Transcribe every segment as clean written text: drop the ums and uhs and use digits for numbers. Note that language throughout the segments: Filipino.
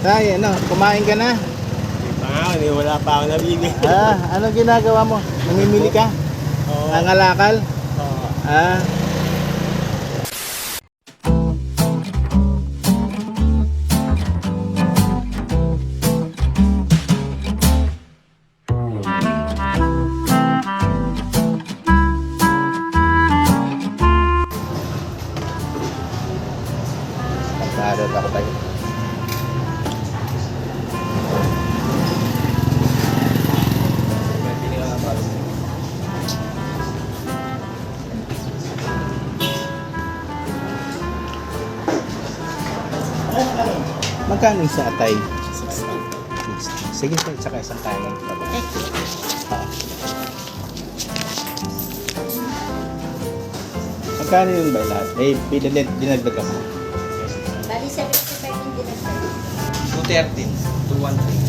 Tay, ano, kumain ka na? Hindi pa nga, wala pa ako nabili. Ano ginagawa mo? Namimili ka? Oo. Nangalakal? Oo. Ah, pagkarot ako tayo. Nabili ka nga ba? Magkano yung sa atay? 60. Sige, tay, tsaka isang kanin. Ah. Magkano yun ba lahat? Eh, dinagdagan mo. Bali 75 yung dinagdag. 213. 213.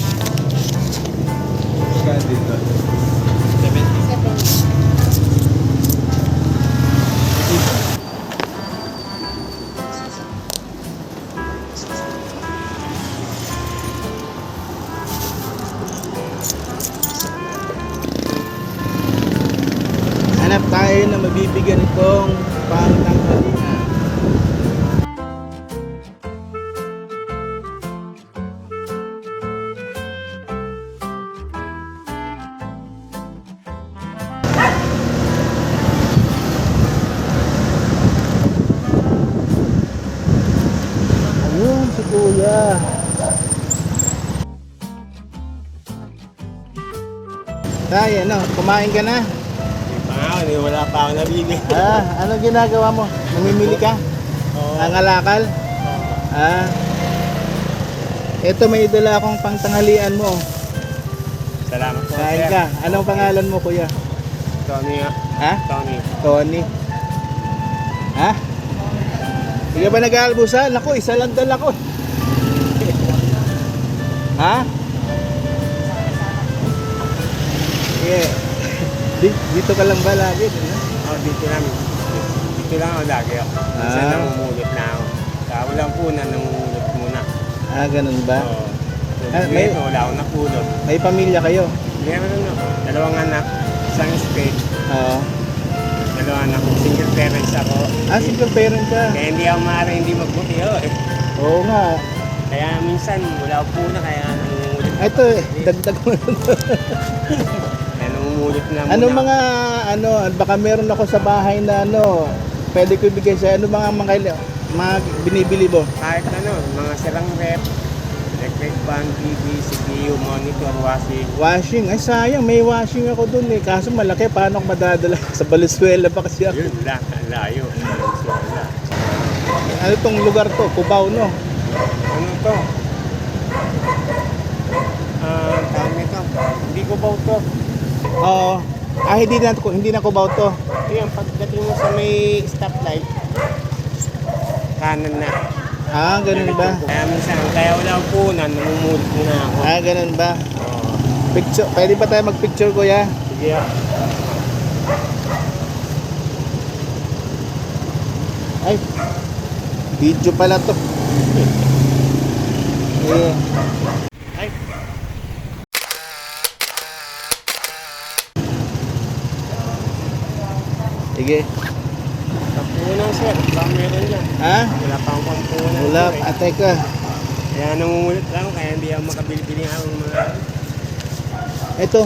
70. Hanap tayo na mabibigyan itong pangtanghalian. Ayun, si Kuya. Tay, ano, kumain ka na? Hindi pa nga, wala pa ako nabili. Ano ginagawa mo? Namimili ka? Oo. Nangalakal? Oo. Ito may dala akong pangtanghalian mo. Salamat po, Kain sir. ka. Anong pangalan mo, Kuya? Tony nga. Ha? Tony. Tony. Ha? Hindi ka ba nag-aalmusal? Naku, isa lang dala ko. Ha? Sige. Dito ka lang ba lagi? Oh, dito lang. Dito lang ako lagi ako. Kasi Ah. namumulot na ako. Kaya walang punan, namumulot muna. Ganun ba? Oo. may- Ngayon, wala akong napulot. May pamilya kayo? Meron ako. Dalawang anak. Isang spade. Oo. Dalawang anak. Single parents ako. Single parent ka? Kaya hindi ako maaaring hindi magbuti eh. Oo nga. Kaya minsan wala akong puna kaya namumulot. Ito, dagdag mo. Kaya namumulot na muna. Anong mga, baka meron ako sa bahay na pwede ko ibigay sa mga binibili mo? Kahit mga sirang rep, electric fan, TV, CPU, monitor, washing. Washing, ay sayang, may washing ako dun eh. Kaso malaki, paano ako madadala? Sa Valenzuela pa kasi ako. Yun, layo. Wala. Ano tong lugar to? Cubao, no? Ano to? Tawag nito. Hindi ko ba to? Oo. Hindi na Cubao to. Ayan, pagdating mo sa may stoplight, kanan na. Ganun ba? Kaya wala akong punan, namumulot muna ako. Ganun ba? Oo. Picture, pwede ba tayo mag-picture, Kuya? Sige ah. Ay, video pala to. Eh, Ay, sige. pampunan sir. Baka meron yan. Ha? Wala pa akong pampunan. Wala, sir, eh. atay ka. Kaya namumulot lang, kaya hindi ako makabili-bili ang mga... Ito,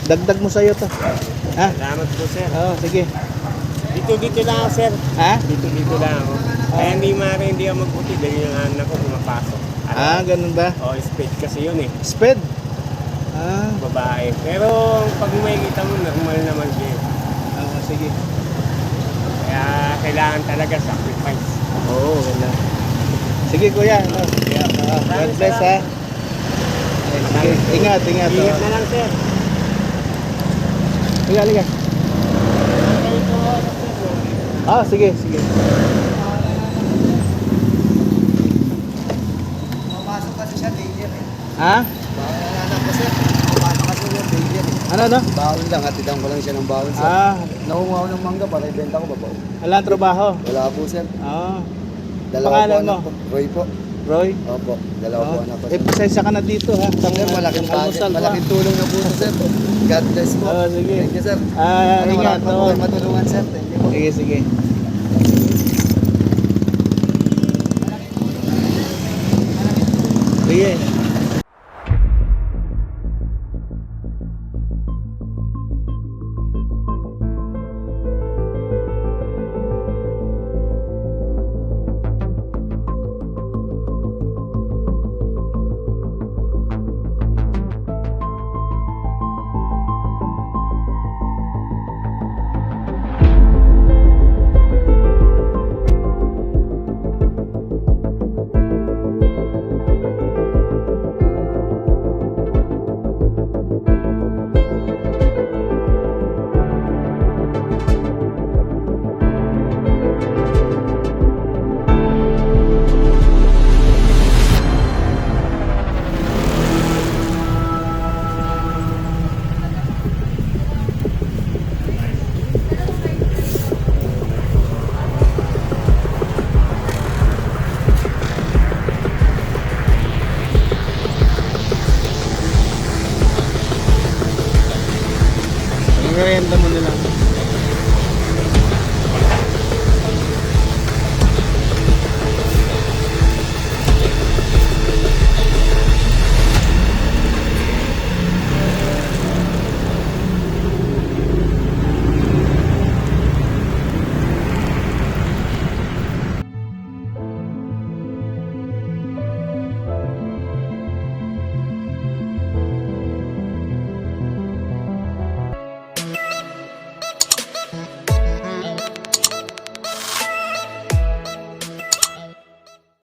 dagdag mo sa'yo to. Ha? Salamat po sir. Oo, sige. Dito lang ako sir. Ha? Dito lang ako. Kaya hindi ako magbuti dahil yung anak ko pumapasok. Ganun ba? Spade kasi yun eh. Sped? Babae. Pero pag makikita mo, normal naman siya. Sige. Kaya kailangan talaga sacrifice. Oo, wala. Sige, Kuya. God bless, ha? Ay, sige. Ingat. Ingat na lang sir. Liga. Sige. Pumasok kasi siya danger eh. Ha? Bawal na anak ko sir. Pumasok kasi siya danger eh. Ano? Bawal lang, hatidang ko lang siya ng bawal sir. Nakunga ako ng mangga para ibenta ko babaw. Alang trabaho? Wala po sir. Ah. Dalawa Pangalan po anak mo? ko. Roy po. Roy? Opo, dalawa po anak ko. Eh, pasensya ka na dito ha. Sir, malaking almusal pa. malaking tulong na po ito, sir. God bless po. Oo, sige. Thank you, sir. Ingat. Marami pa po kayo matulungan, sir. Thank you po. Sige, sige. Sige. Merienda mo na lang.